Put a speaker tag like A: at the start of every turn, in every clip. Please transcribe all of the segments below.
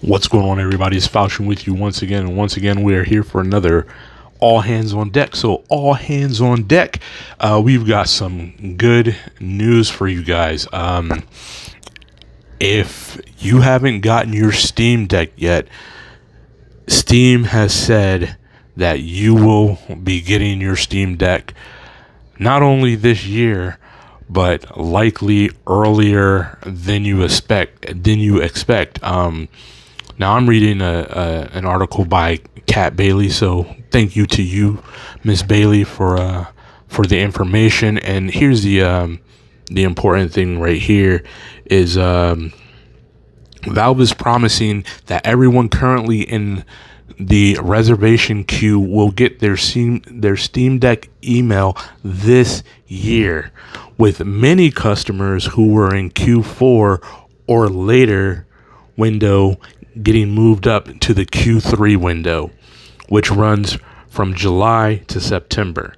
A: What's going on, everybody? It's Falchion with you once again. And once again, we are here for another All Hands on Deck. So, all hands on deck. We've got some good news for you guys. If you haven't gotten your Steam Deck yet, Steam has said that you will be getting your Steam Deck not only this year, but likely earlier than you expect. Now I'm reading an article by Kat Bailey, so thank you to you, Miss Bailey, for the information. And here's the important thing right here is Valve is promising that everyone currently in the reservation queue will get their Steam Deck email this year, with many customers who were in Q4 or later window getting moved up to the Q3 window, which runs from July to September.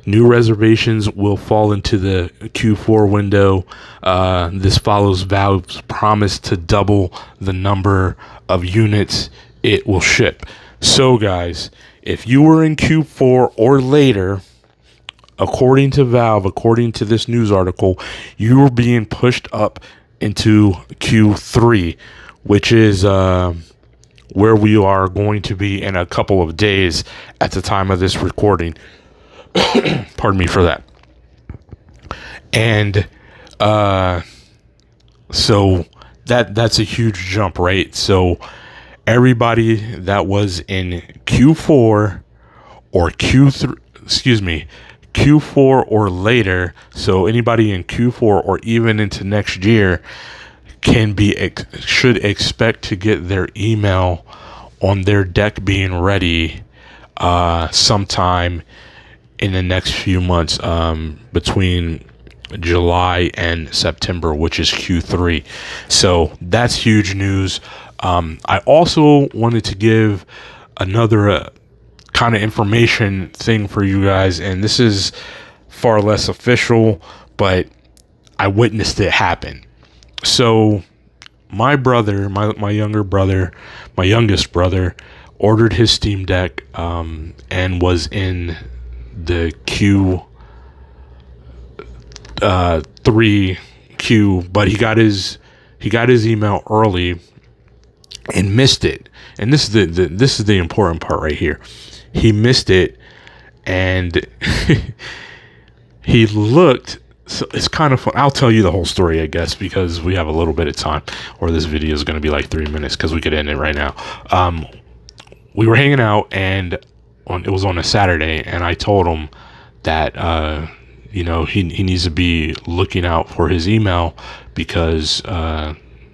A: New reservations will fall into the Q4 window. This follows Valve's promise to double the number of units it will ship. So, guys, if you were in Q4 or later, according to Valve, according to this news article, you are being pushed up into Q3, which is where we are going to be in a couple of days at the time of this recording. Pardon me for that. And so that's a huge jump, right? So everybody that was in Q4 or Q4 or later, so anybody in Q4 or even into next year should expect to get their email on their deck being ready sometime in the next few months, between July and September, which is Q3. So that's huge news. I also wanted to give another kind of information thing for you guys, and this is far less official, but I witnessed it happen. So my brother, my youngest brother, ordered his Steam Deck and was in the Q3 queue, but he got his email early and missed it. And this is the important part right here. He missed it, and he looked. So it's kind of fun. I'll tell you the whole story, I guess, because we have a little bit of time, or this video is going to be like 3 minutes because we could end it right now. We were hanging out, and it was on a Saturday, and I told him that he needs to be looking out for his email because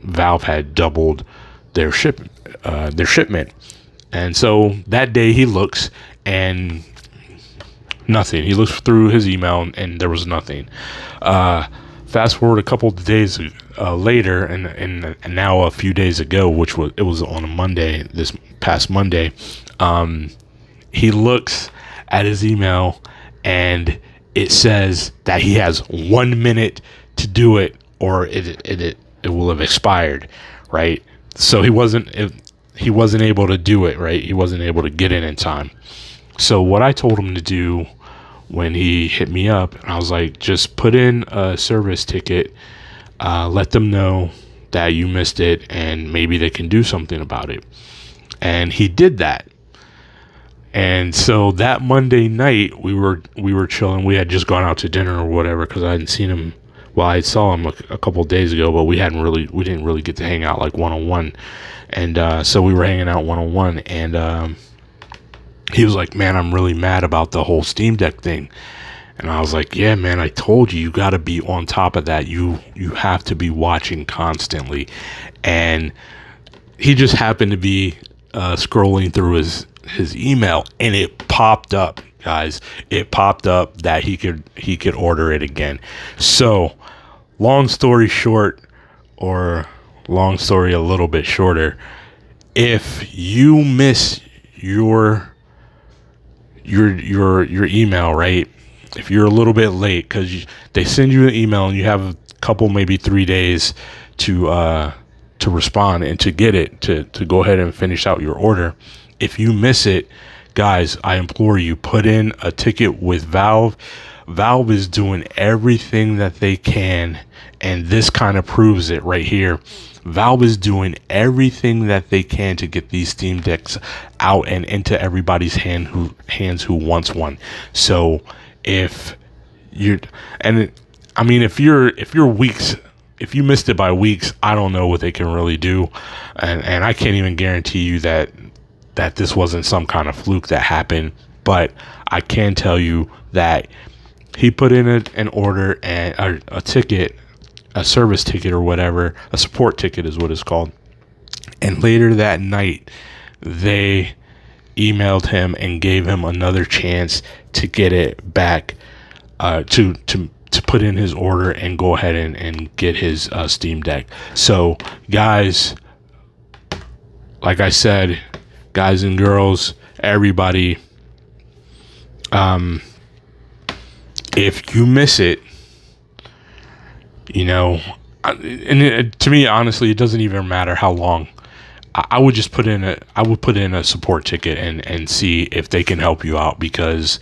A: Valve had doubled their shipment. And so that day he looks and nothing. He looks through his email and there was nothing. Fast forward a couple of days later, and now a few days ago, it was on a Monday, this past Monday. He looks at his email and it says that he has 1 minute to do it, or it will have expired, right? So he wasn't able to do it, right? He wasn't able to get in time. So what I told him to do when he hit me up, and I was like, just put in a service ticket, let them know that you missed it, and maybe they can do something about it. And he did that. And so that Monday night, we were chilling. We had just gone out to dinner or whatever, because I hadn't seen him. Well, I saw him a couple of days ago, but we didn't really get to hang out like one-on-one. And so we were hanging out one-on-one, and he was like, man, I'm really mad about the whole Steam Deck thing. And I was like, yeah, man, I told you got to be on top of that. You have to be watching constantly. And he just happened to be scrolling through his email, and it popped up, guys. It popped up that he could order it again. So long story short, or long story a little bit shorter, if you miss your email, right? If you're a little bit late, because they send you an email and you have a couple, maybe 3 days to to respond and to get it, to go ahead and finish out your order. If you miss it, guys, I implore you, put in a ticket with Valve. Valve is doing everything that they can, and this kind of proves it right here. Valve is doing everything that they can to get these Steam Decks out and into everybody's hands who wants one. So if you're, if you're weeks, if you missed it by weeks, I don't know what they can really do, and I can't even guarantee you that this wasn't some kind of fluke that happened. But I can tell you that he put in an order and a ticket, a service ticket or whatever, a support ticket is what it's called. And later that night, they emailed him and gave him another chance to get it back, to put in his order and go ahead and get his Steam Deck. So guys, like I said, guys and girls, everybody, if you miss it, to me, honestly, it doesn't even matter how long. I would just put in a support ticket and see if they can help you out, because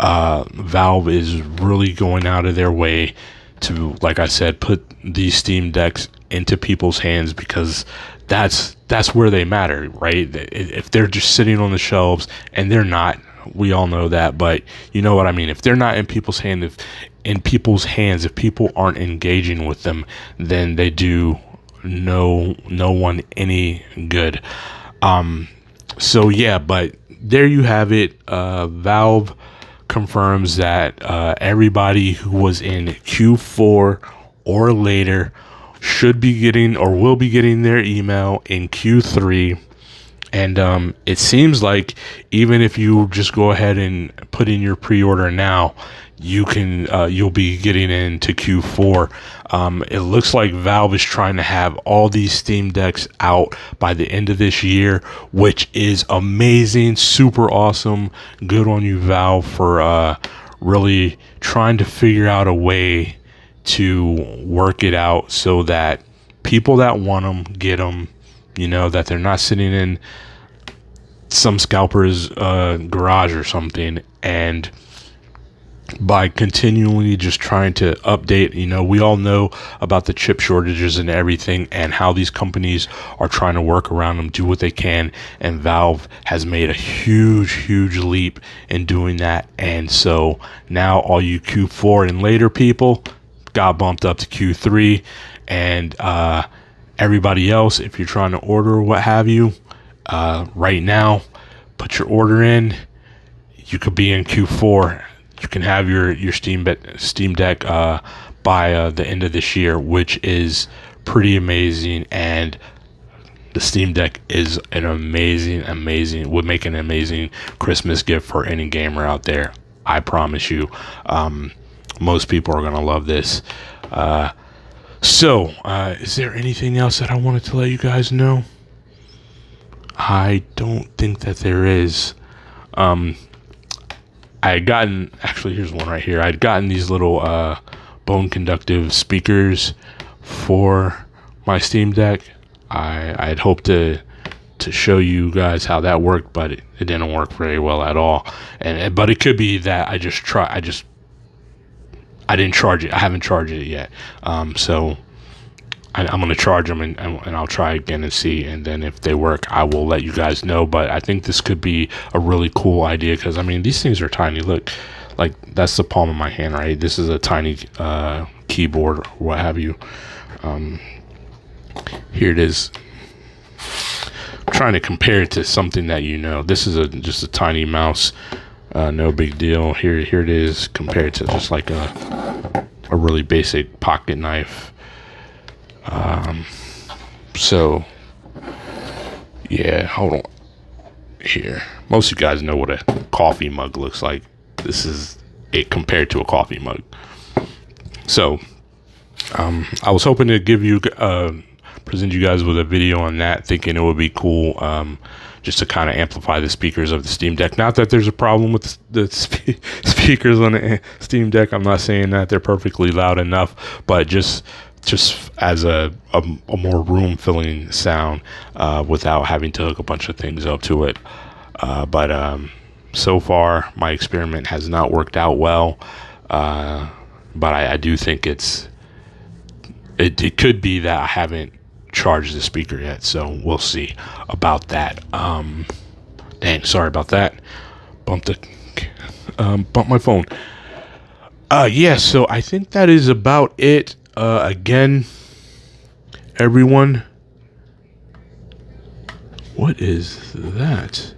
A: Valve is really going out of their way to, like I said, put these Steam Decks into people's hands, because that's where they matter, right? If they're just sitting on the shelves, and they're not, we all know that, but you know what I mean. If they're not in people's hands, if people aren't engaging with them, then they do no one any good. So yeah, but there you have it. Valve confirms that everybody who was in Q4 or later should be getting or will be getting their email in Q3. And it seems like even if you just go ahead and put in your pre-order now, you'll be getting into Q4. It looks like Valve is trying to have all these Steam Decks out by the end of this year, which is amazing, super awesome. Good on you, Valve, for really trying to figure out a way to work it out so that people that want them get them. That they're not sitting in some scalper's garage or something, and by continually just trying to update, we all know about the chip shortages and everything, and how these companies are trying to work around them, do what they can, and Valve has made a huge leap in doing that. And so now all you Q4 and later people got bumped up to Q3, and everybody else, if you're trying to order what have you, right now, put your order in. You could be in Q4. You can have your Steam Deck by the end of this year, which is pretty amazing. And the Steam Deck is an amazing, would make an amazing Christmas gift for any gamer out there. I promise you. Most people are gonna love this. So, is there anything else that I wanted to let you guys know? I don't think that there is. I had gotten, actually, here's one right here. I had gotten these little bone conductive speakers for my Steam Deck. I had hoped to show you guys how that worked, but it didn't work very well at all. But it could be that I didn't charge it. I haven't charged it yet. So I'm going to charge them and I'll try again and see. And then if they work, I will let you guys know. But I think this could be a really cool idea, because, these things are tiny. Look, like, that's the palm of my hand, right? This is a tiny keyboard or what have you. Here it is. I'm trying to compare it to something that this is just a tiny mouse. No big deal. Here it is compared to just like a really basic pocket knife. So yeah, hold on here. Most of you guys know what a coffee mug looks like. This is it compared to a coffee mug. So I was hoping to give you present you guys with a video on that, thinking it would be cool, just to kind of amplify the speakers of the Steam Deck. Not that there's a problem with the speakers on the Steam Deck. I'm not saying that they're perfectly loud enough, but just just as a more room filling sound without having to hook a bunch of things up to it. But so far my experiment has not worked out well. But I do think it could be that I haven't charged the speaker yet, so we'll see about that. Dang, sorry about that. Bumped my phone. Yeah, so I think that is about it. Again, everyone, what is that?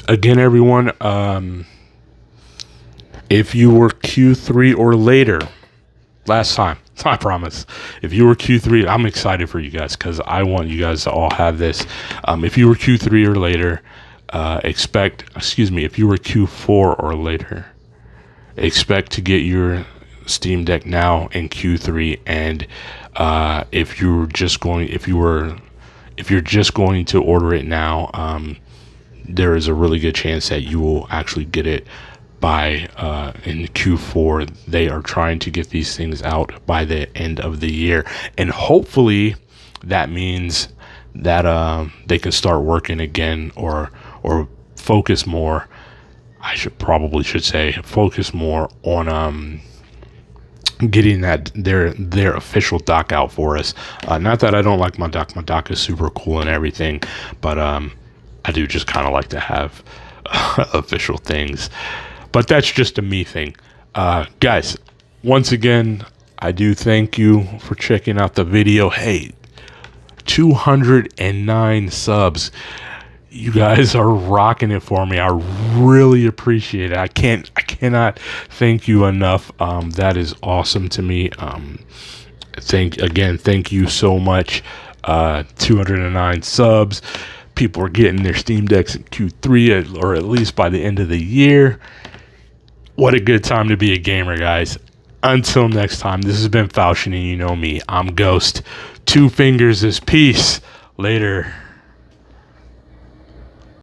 A: Again, everyone, if you were Q3 or later last time, I promise, if you were Q3, I'm excited for you guys because I want you guys to all have this. If you were Q3 or later, if you were Q4 or later, expect to get your Steam Deck now in Q3. And if you're just going to order it now, there is a really good chance that you will actually get it by in Q4. They are trying to get these things out by the end of the year, and hopefully that means that they can start working again or focus more. I should say focus more on getting that their official dock out for us. Not that I don't like my dock. My dock is super cool and everything, but I do just kind of like to have official things. But that's just a me thing. Guys, once again, I do thank you for checking out the video. Hey, 209 subs. You guys are rocking it for me. I really appreciate it. I cannot thank you enough. That is awesome to me. Thank you so much. 209 subs. People are getting their Steam Decks in Q3 or at least by the end of the year. What a good time to be a gamer, guys. Until next time, this has been Falchion, and you know me. I'm Ghost. 2 fingers is peace. Later.